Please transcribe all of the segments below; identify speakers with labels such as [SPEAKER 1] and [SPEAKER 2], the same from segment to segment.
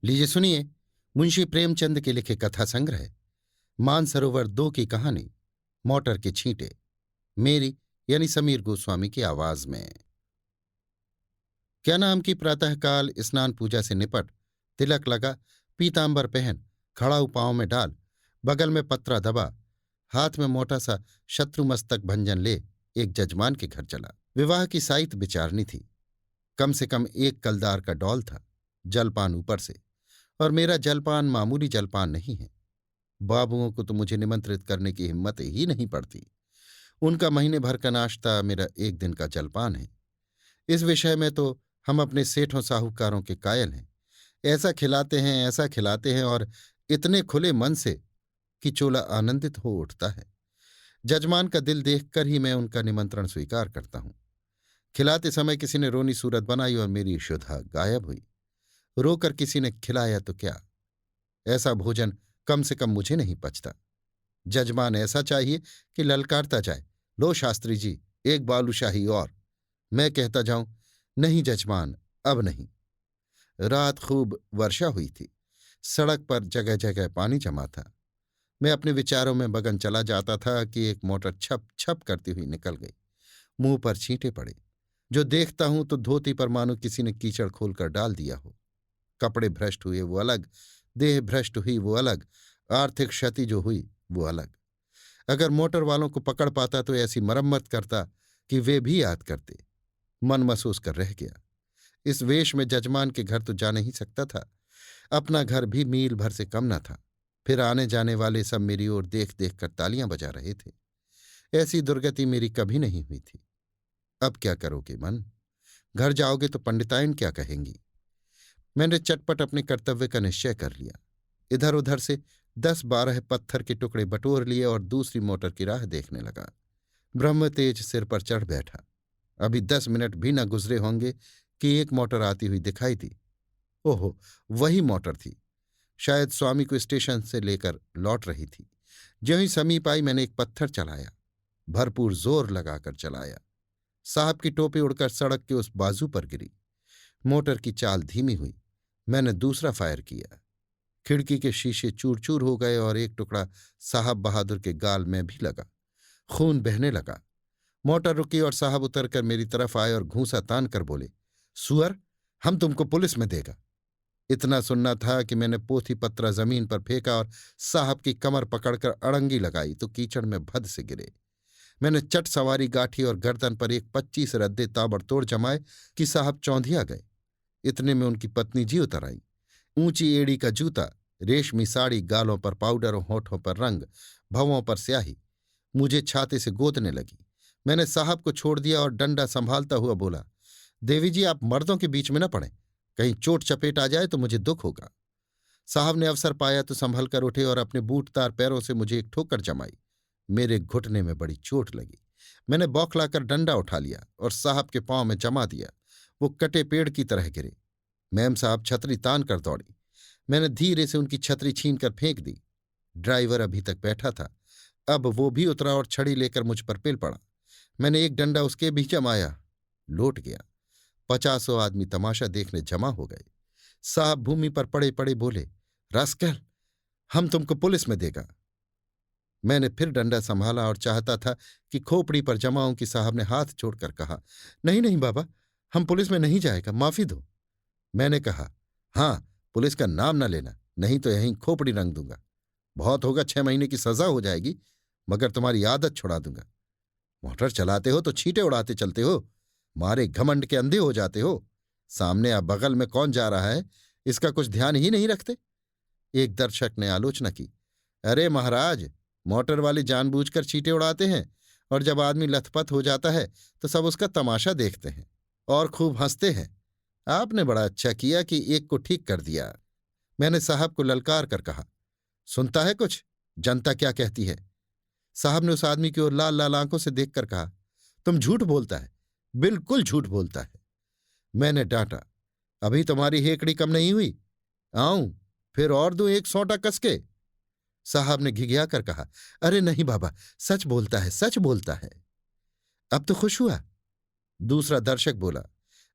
[SPEAKER 1] लीजिए सुनिए, मुंशी प्रेमचंद के लिखे कथा संग्रह मानसरोवर 2 की कहानी मोटर के छींटे, मेरी यानी समीर गोस्वामी की आवाज में। क्या नाम की प्रातःकाल स्नान पूजा से निपट, तिलक लगा, पीतांबर पहन, खड़ाऊ पांव में डाल, बगल में पत्रा दबा, हाथ में मोटा सा शत्रुमस्तक भंजन ले एक जजमान के घर चला। विवाह की साइत विचारनी थी। कम से कम एक कलदार का डौल था, जलपान ऊपर से। और मेरा जलपान मामूली जलपान नहीं है। बाबुओं को तो मुझे निमंत्रित करने की हिम्मत ही नहीं पड़ती। उनका महीने भर का नाश्ता मेरा एक दिन का जलपान है। इस विषय में तो हम अपने सेठों साहूकारों के कायल हैं। ऐसा खिलाते हैं, ऐसा खिलाते हैं, और इतने खुले मन से कि चोला आनंदित हो उठता है। जजमान का दिल देखकर ही मैं उनका निमंत्रण स्वीकार करता हूं। खिलाते समय किसी ने रोनी सूरत बनाई और मेरी क्षुधा गायब हुई। रोकर किसी ने खिलाया तो क्या, ऐसा भोजन कम से कम मुझे नहीं पचता। जजमान ऐसा चाहिए कि ललकारता जाए, लो शास्त्री जी, एक बालूशाही और। मैं कहता जाऊं, नहीं जजमान, अब नहीं। रात खूब वर्षा हुई थी। सड़क पर जगह जगह पानी जमा था। मैं अपने विचारों में मगन चला जाता था कि एक मोटर छप छप करती हुई निकल गई। मुंह पर छींटे पड़े। जो देखता हूं तो धोती पर मानो किसी ने कीचड़ खोलकर डाल दिया हो। कपड़े भ्रष्ट हुए वो अलग, देह भ्रष्ट हुई वो अलग, आर्थिक क्षति जो हुई वो अलग। अगर मोटर वालों को पकड़ पाता तो ऐसी मरम्मत करता कि वे भी याद करते। मन महसूस कर रह गया। इस वेश में जजमान के घर तो जा नहीं सकता था। अपना घर भी मील भर से कम न था। फिर आने जाने वाले सब मेरी ओर देख देख कर तालियां बजा रहे थे। ऐसी दुर्गति मेरी कभी नहीं हुई थी। अब क्या करोगे मन? घर जाओगे तो पंडिताइन क्या कहेंगी? मैंने चटपट अपने कर्तव्य का निश्चय कर लिया। इधर उधर से 10-12 पत्थर के टुकड़े बटोर लिए और दूसरी मोटर की राह देखने लगा। ब्रह्म तेज सिर पर चढ़ बैठा। अभी 10 मिनट भी न गुजरे होंगे कि एक मोटर आती हुई दिखाई दी। ओहो, वही मोटर थी। शायद स्वामी को स्टेशन से लेकर लौट रही थी। ज्यों ही समीप आई मैंने एक पत्थर चलाया, भरपूर जोर लगाकर चलाया। साहब की टोपी उड़कर सड़क के उस बाजू पर गिरी। मोटर की चाल धीमी हुई। मैंने दूसरा फायर किया। खिड़की के शीशे चूर चूर हो गए और एक टुकड़ा साहब बहादुर के गाल में भी लगा। खून बहने लगा। मोटर रुकी और साहब उतरकर मेरी तरफ आए और घूंसा तान कर बोले, सुअर, हम तुमको पुलिस में देगा। इतना सुनना था कि मैंने पोथी पत्रा जमीन पर फेंका और साहब की कमर पकड़कर अड़ंगी लगाई तो कीचड़ में भद से गिरे। मैंने चट सवारी गाठी और गर्दन पर एक 25 रद्दे ताबड़तोड़ जमाए कि साहब चौंधिया गए। इतने में उनकी पत्नी जी उतर आई। ऊंची एड़ी का जूता, रेशमी साड़ी, गालों पर पाउडर और होठों पर रंग, भवों पर स्याही, मुझे छाते से गोदने लगी। मैंने साहब को छोड़ दिया और डंडा संभालता हुआ बोला, देवी जी, आप मर्दों के बीच में न पड़े, कहीं चोट चपेट आ जाए तो मुझे दुख होगा। साहब ने अवसर पाया तो संभल कर उठे और अपने बूटदार पैरों से मुझे एक ठोकर जमाई। मेरे घुटने में बड़ी चोट लगी। मैंने बौखलाकर डंडा उठा लिया और साहब के पांव में जमा दिया। वो कटे पेड़ की तरह गिरे। मैम साहब छतरी तान कर दौड़ी। मैंने धीरे से उनकी छतरी छीन कर फेंक दी। ड्राइवर अभी तक बैठा था। अब वो भी उतरा और छड़ी लेकर मुझ पर पिल पड़ा। मैंने एक डंडा उसके भी जमाया। लौट गया। 50 आदमी तमाशा देखने जमा हो गए। साहब भूमि पर पड़े पड़े बोले, रास्कल, हम तुमको पुलिस में देगा। मैंने फिर डंडा संभाला और चाहता था कि खोपड़ी पर जमाऊं कि साहब ने हाथ छोड़कर कहा, नहीं नहीं बाबा, हम पुलिस में नहीं जाएगा, माफी दो। मैंने कहा, हाँ, पुलिस का नाम न लेना, नहीं तो यहीं खोपड़ी रंग दूंगा। बहुत होगा 6 महीने की सजा हो जाएगी, मगर तुम्हारी आदत छुड़ा दूंगा। मोटर चलाते हो तो छींटे उड़ाते चलते हो, मारे घमंड के अंधे हो जाते हो। सामने या बगल में कौन जा रहा है इसका कुछ ध्यान ही नहीं रखते। एक दर्शक ने आलोचना की, अरे महाराज, मोटर वाले जानबूझकर छींटे उड़ाते हैं और जब आदमी लथपथ हो जाता है तो सब उसका तमाशा देखते हैं और खूब हंसते हैं। आपने बड़ा अच्छा किया कि एक को ठीक कर दिया। मैंने साहब को ललकार कर कहा, सुनता है कुछ, जनता क्या कहती है? साहब ने उस आदमी की ओर लाल लाल आंखों से देखकर कहा, तुम झूठ बोलता है, बिल्कुल झूठ बोलता है। मैंने डांटा, अभी तुम्हारी हेकड़ी कम नहीं हुई? आऊं फिर और दूं एक सोंटा कसके? साहब ने घिघिया कर कहा, अरे नहीं बाबा, सच बोलता है, सच बोलता है। अब तो खुश हुआ। दूसरा दर्शक बोला,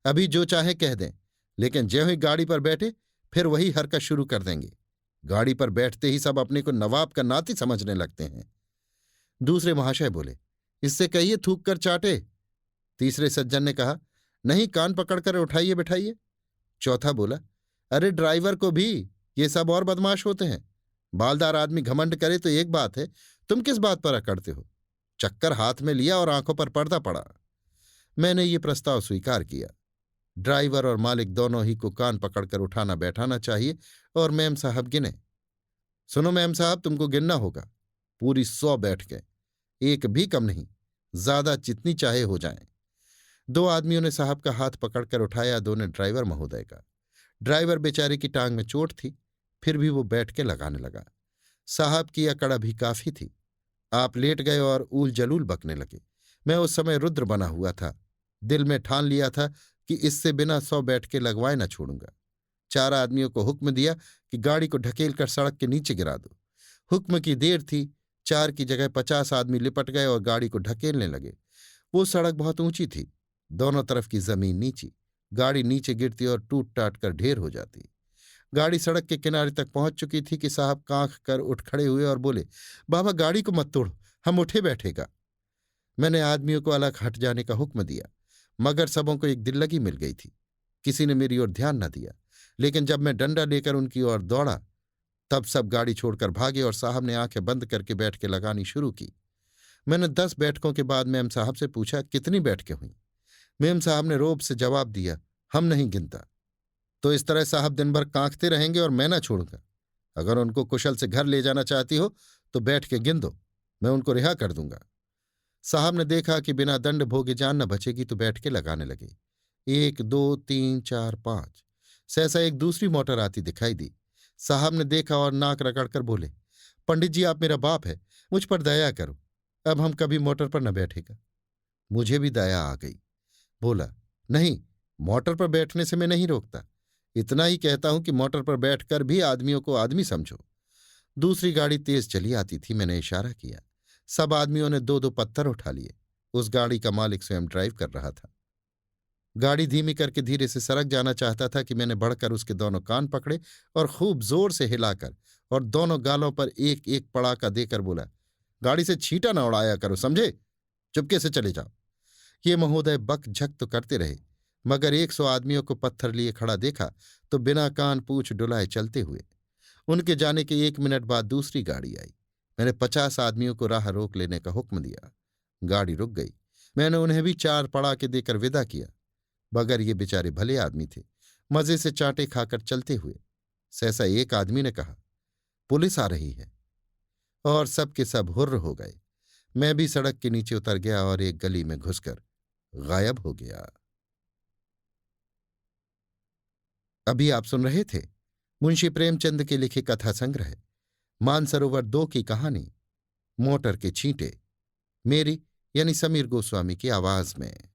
[SPEAKER 1] अभी जो चाहे कह दें, लेकिन ज्यों ही गाड़ी पर बैठे फिर वही हरकत शुरू कर देंगे। गाड़ी पर बैठते ही सब अपने को नवाब का नाती समझने लगते हैं। दूसरे महाशय बोले, इससे कहिए थूक कर चाटे। तीसरे सज्जन ने कहा, नहीं, कान पकड़कर उठाइए बिठाइए। चौथा बोला, अरे ड्राइवर को भी, ये सब और बदमाश होते हैं। बालदार आदमी घमंड करे तो एक बात है, तुम किस बात पर अकड़ते हो? चक्कर हाथ में लिया और आंखों पर पर्दा पड़ा। मैंने ये प्रस्ताव स्वीकार किया। ड्राइवर और मालिक दोनों ही को कान पकड़कर उठाना बैठाना चाहिए और मेम साहब गिने। सुनो मेम साहब, तुमको गिनना होगा। पूरी 100 बैठ गए, एक भी कम नहीं, ज्यादा जितनी चाहे हो जाएं। 2 आदमियों ने साहब का हाथ पकड़कर उठाया, 2 ने ड्राइवर महोदय का। ड्राइवर बेचारे की टांग में चोट थी, फिर भी वो बैठ के लगाने लगा। साहब की अकड़ भी काफी थी। आप लेट गए और ऊल जलूल बकने लगे। मैं उस समय रुद्र बना हुआ था। दिल में ठान लिया था कि इससे बिना 100 बैठके लगवाए न छोड़ूंगा। 4 आदमियों को हुक्म दिया कि गाड़ी को ढकेल कर सड़क के नीचे गिरा दो। हुक्म की देर थी, 4 की जगह 50 आदमी लिपट गए और गाड़ी को ढकेलने लगे। वो सड़क बहुत ऊंची थी, दोनों तरफ की जमीन नीची। गाड़ी नीचे गिरती और टूट टाट कर ढेर हो जाती। गाड़ी सड़क के किनारे तक पहुंच चुकी थी कि साहब कांख कर उठ खड़े हुए और बोले, बाबा गाड़ी को मत तोड़ो, हम उठे बैठेगा। मैंने आदमियों को अलग हट जाने का हुक्म दिया, मगर सबों को एक दिल्लगी मिल गई थी। किसी ने मेरी ओर ध्यान न दिया, लेकिन जब मैं डंडा लेकर उनकी ओर दौड़ा तब सब गाड़ी छोड़कर भागे और साहब ने आंखें बंद करके बैठ के लगानी शुरू की। मैंने 10 बैठकों के बाद मेम साहब से पूछा, कितनी बैठकें हुई? मेम साहब ने रोब से जवाब दिया, हम नहीं गिनता। तो इस तरह साहब दिन भर कांखते रहेंगे और मैं ना छोड़ूंगा। अगर उनको कुशल से घर ले जाना चाहती हो तो बैठ के गिन दो, मैं उनको रिहा कर दूंगा। साहब ने देखा कि बिना दंड भोगे जान न बचेगी तो बैठ के लगाने लगे। 1 2 3 4 5। सहसा एक दूसरी मोटर आती दिखाई दी। साहब ने देखा और नाक रगड़कर बोले, पंडित जी आप मेरा बाप है, मुझ पर दया करो, अब हम कभी मोटर पर न बैठेगा। मुझे भी दया आ गई। बोला, नहीं, मोटर पर बैठने से मैं नहीं रोकता, इतना ही कहता हूं कि मोटर पर बैठकर भी आदमियों को आदमी समझो। दूसरी गाड़ी तेज चली आती थी। मैंने इशारा किया। सब आदमियों ने 2-2 पत्थर उठा लिए। उस गाड़ी का मालिक स्वयं ड्राइव कर रहा था। गाड़ी धीमी करके धीरे से सरक जाना चाहता था कि मैंने बढ़कर उसके दोनों कान पकड़े और खूब जोर से हिलाकर और दोनों गालों पर एक एक पड़ाका देकर बोला, गाड़ी से छींटा ना उड़ाया करो, समझे? चुपके से चले जाओ। ये महोदय बक झक तो करते रहे, मगर 100 आदमियों को पत्थर लिए खड़ा देखा तो बिना कान पूछ डुलाए चलते हुए। उनके जाने के 1 मिनट बाद दूसरी गाड़ी आई। मैंने 50 आदमियों को राह रोक लेने का हुक्म दिया। गाड़ी रुक गई। मैंने उन्हें भी 4 पड़ाके देकर विदा किया, मगर ये बेचारे भले आदमी थे, मजे से चांटे खाकर चलते हुए। सहसा एक आदमी ने कहा, पुलिस आ रही है, और सब के सब हुर्र हो गए। मैं भी सड़क के नीचे उतर गया और एक गली में घुसकर गायब हो गया। अभी आप सुन रहे थे मुंशी प्रेमचंद के लिखे कथा संग्रह मानसरोवर 2 की कहानी मोटर के छींटे, मेरी यानी समीर गोस्वामी की आवाज में।